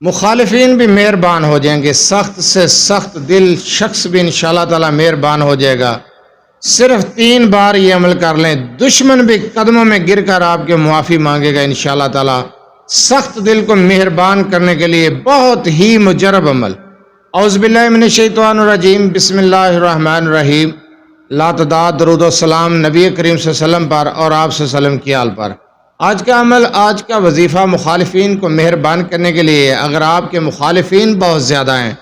مخالفین بھی مہربان ہو جائیں گے، سخت سے سخت دل شخص بھی انشاءاللہ تعالی مہربان ہو جائے گا۔ صرف 3 بار یہ عمل کر لیں، دشمن بھی قدموں میں گر کر آپ کے معافی مانگے گا انشاءاللہ تعالی۔ سخت دل کو مہربان کرنے کے لیے بہت ہی مجرب عمل۔ اعوذ باللہ من الشیطان الرجیم، بسم اللہ الرحمن الرحیم۔ لا تعداد درود و سلام نبی کریم صلی اللہ علیہ وسلم پر اور آپ صلی اللہ علیہ وسلم کی آل پر۔ آج کا عمل، آج کا وظیفہ مخالفین کو مہربان کرنے کے لیے ہے۔ اگر آپ کے مخالفین بہت زیادہ ہیں،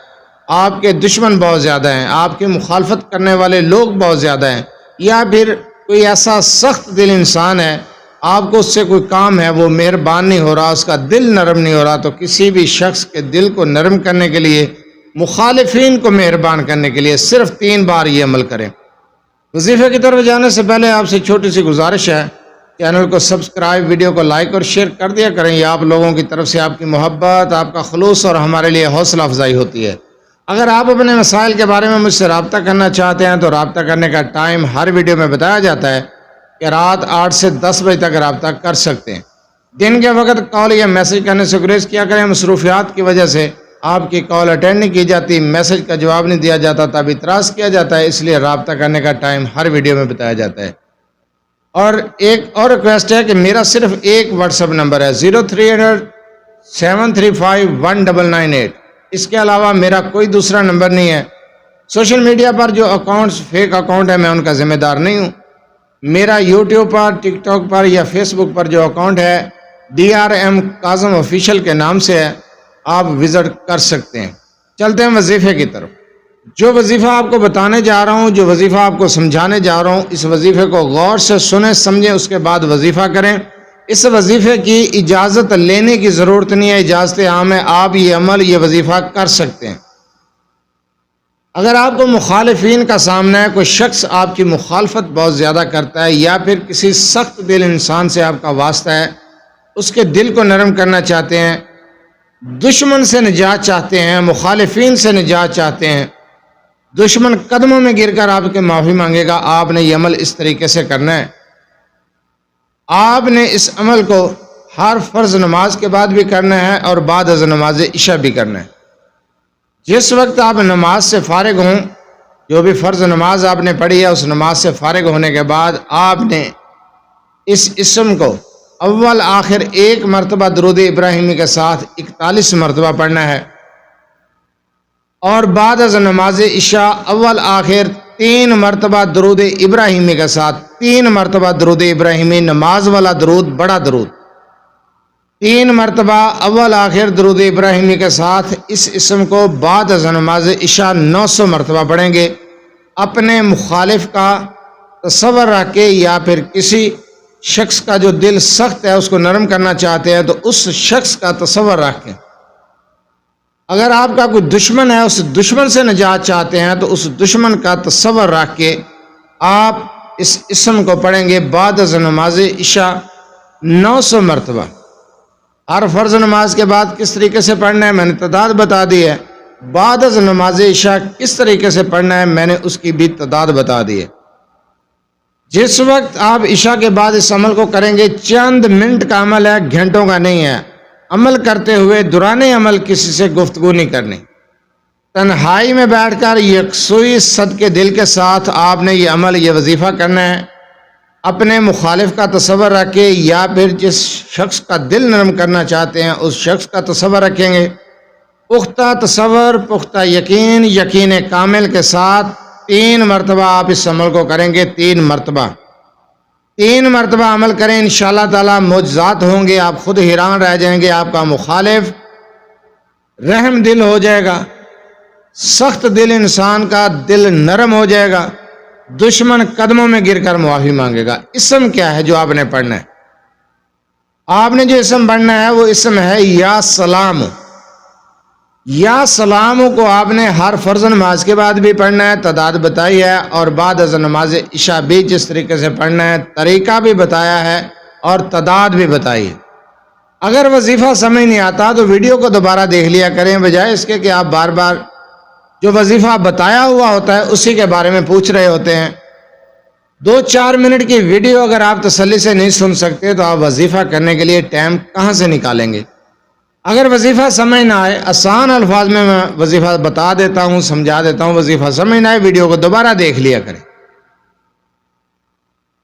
آپ کے دشمن بہت زیادہ ہیں، آپ کی مخالفت کرنے والے لوگ بہت زیادہ ہیں، یا پھر کوئی ایسا سخت دل انسان ہے، آپ کو اس سے کوئی کام ہے، وہ مہربان نہیں ہو رہا، اس کا دل نرم نہیں ہو رہا، تو کسی بھی شخص کے دل کو نرم کرنے کے لیے، مخالفین کو مہربان کرنے کے لیے صرف 3 بار یہ عمل کریں۔ وظیفے کی طرف جانے سے پہلے آپ سے چھوٹی سی گزارش ہے، چینل کو سبسکرائب، ویڈیو کو لائک اور شیئر کر دیا کریں۔ یہ آپ لوگوں کی طرف سے آپ کی محبت، آپ کا خلوص اور ہمارے لیے حوصلہ افزائی ہوتی ہے۔ اگر آپ اپنے مسائل کے بارے میں مجھ سے رابطہ کرنا چاہتے ہیں تو رابطہ کرنے کا ٹائم ہر ویڈیو میں بتایا جاتا ہے کہ رات 8 سے 10 بجے تک رابطہ کر سکتے ہیں۔ دن کے وقت کال یا میسج کرنے سے گریز کیا کریں، مصروفیات کی وجہ سے آپ کی کال اٹینڈ نہیں کی جاتی، میسج کا جواب نہیں دیا جاتا، تب اعتراض کیا جاتا ہے، اس لیے رابطہ کرنے کا ٹائم ہر ویڈیو میں بتایا جاتا ہے۔ اور ایک اور ریکویسٹ ہے کہ میرا صرف ایک واٹس ایپ نمبر ہے 0300 735 1998۔ اس کے علاوہ میرا کوئی دوسرا نمبر نہیں ہے۔ سوشل میڈیا پر جو اکاؤنٹس فیک اکاؤنٹ ہے، میں ان کا ذمہ دار نہیں ہوں۔ میرا یوٹیوب پر، ٹک ٹاک پر یا فیس بک پر جو اکاؤنٹ ہے DRM کاظم آفیشیل کے نام سے ہے، آپ وزٹ کر سکتے ہیں۔ چلتے ہیں وظیفے کی طرف۔ جو وظیفہ آپ کو بتانے جا رہا ہوں، جو وظیفہ آپ کو سمجھانے جا رہا ہوں، اس وظیفے کو غور سے سنیں، سمجھیں، اس کے بعد وظیفہ کریں۔ اس وظیفے کی اجازت لینے کی ضرورت نہیں ہے، اجازت عام ہے، آپ یہ عمل، یہ وظیفہ کر سکتے ہیں۔ اگر آپ کو مخالفین کا سامنا ہے، کوئی شخص آپ کی مخالفت بہت زیادہ کرتا ہے، یا پھر کسی سخت دل انسان سے آپ کا واسطہ ہے، اس کے دل کو نرم کرنا چاہتے ہیں، دشمن سے نجات چاہتے ہیں، مخالفین سے نجات چاہتے ہیں، دشمن قدموں میں گر کر آپ کے معافی مانگے گا، آپ نے یہ عمل اس طریقے سے کرنا ہے۔ آپ نے اس عمل کو ہر فرض نماز کے بعد بھی کرنا ہے اور بعد از نماز عشاء بھی کرنا ہے۔ جس وقت آپ نماز سے فارغ ہوں، جو بھی فرض نماز آپ نے پڑھی ہے، اس نماز سے فارغ ہونے کے بعد آپ نے اس اسم کو اول آخر 1 مرتبہ درود ابراہیمی کے ساتھ 41 مرتبہ پڑھنا ہے، اور بعد از نماز عشاء اول آخر 3 مرتبہ درود ابراہیمی کے ساتھ 3 مرتبہ درود ابراہیمی، نماز والا درود، بڑا درود، 3 مرتبہ اول آخر درود ابراہیمی کے ساتھ اس اسم کو بعد از نماز عشاء 900 مرتبہ پڑھیں گے۔ اپنے مخالف کا تصور رکھ کے، یا پھر کسی شخص کا جو دل سخت ہے اس کو نرم کرنا چاہتے ہیں، تو اس شخص کا تصور رکھ کے، اگر آپ کا کوئی دشمن ہے، اس دشمن سے نجات چاہتے ہیں، تو اس دشمن کا تصور رکھ کے آپ اس اسم کو پڑھیں گے بعد از نماز عشاء 900 مرتبہ۔ ہر فرض نماز کے بعد کس طریقے سے پڑھنا ہے میں نے تعداد بتا دی ہے، بعد از نماز عشاء کس طریقے سے پڑھنا ہے میں نے اس کی بھی تعداد بتا دی ہے۔ جس وقت آپ عشاء کے بعد اس عمل کو کریں گے، چند منٹ کا عمل ہے، گھنٹوں کا نہیں ہے۔ عمل کرتے ہوئے دوران عمل کسی سے گفتگو نہیں کرنی، تنہائی میں بیٹھ کر یکسوئی صدقے دل کے ساتھ آپ نے یہ عمل، یہ وظیفہ کرنا ہے۔ اپنے مخالف کا تصور رکھے، یا پھر جس شخص کا دل نرم کرنا چاہتے ہیں اس شخص کا تصور رکھیں گے، پختہ تصور، پختہ یقین، یقین کامل کے ساتھ 3 مرتبہ آپ اس عمل کو کریں گے۔ 3 مرتبہ عمل کریں، انشاءاللہ تعالی معجزات ہوں گے، آپ خود حیران رہ جائیں گے۔ آپ کا مخالف رحم دل ہو جائے گا، سخت دل انسان کا دل نرم ہو جائے گا، دشمن قدموں میں گر کر معافی مانگے گا۔ اسم کیا ہے جو آپ نے پڑھنا ہے؟ آپ نے جو اسم پڑھنا ہے وہ اسم ہے یا سلام۔ یا سلام کو آپ نے ہر فرض نماز کے بعد بھی پڑھنا ہے، تعداد بتائی ہے، اور بعد از نماز عشاء بھی جس طریقے سے پڑھنا ہے، طریقہ بھی بتایا ہے اور تعداد بھی بتائی ہے۔ اگر وظیفہ سمجھ نہیں آتا تو ویڈیو کو دوبارہ دیکھ لیا کریں، بجائے اس کے کہ آپ بار بار جو وظیفہ بتایا ہوا ہوتا ہے اسی کے بارے میں پوچھ رہے ہوتے ہیں۔ 2-4 منٹ کی ویڈیو اگر آپ تسلی سے نہیں سن سکتے تو آپ وظیفہ کرنے کے لیے ٹائم کہاں سے نکالیں گے؟ اگر وظیفہ سمجھ نہ آئے، آسان الفاظ میں وظیفہ بتا دیتا ہوں، سمجھا دیتا ہوں، وظیفہ سمجھ نہ آئے ویڈیو کو دوبارہ دیکھ لیا کریں۔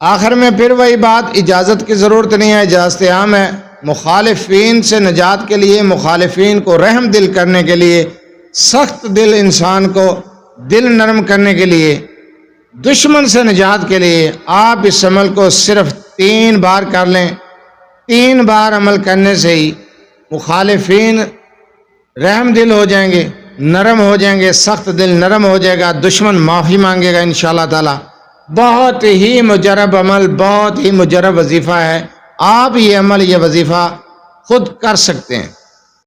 آخر میں پھر وہی بات، اجازت کی ضرورت نہیں ہے، اجازت عام ہے۔ مخالفین سے نجات کے لیے، مخالفین کو رحم دل کرنے کے لیے، سخت دل انسان کو دل نرم کرنے کے لیے، دشمن سے نجات کے لیے آپ اس عمل کو صرف 3 بار کر لیں۔ 3 بار عمل کرنے سے ہی مخالفین رحم دل ہو جائیں گے، نرم ہو جائیں گے، سخت دل نرم ہو جائے گا، دشمن معافی مانگے گا انشاءاللہ تعالی۔ بہت ہی مجرب عمل، بہت ہی مجرب وظیفہ ہے۔ آپ یہ عمل، یہ وظیفہ خود کر سکتے ہیں۔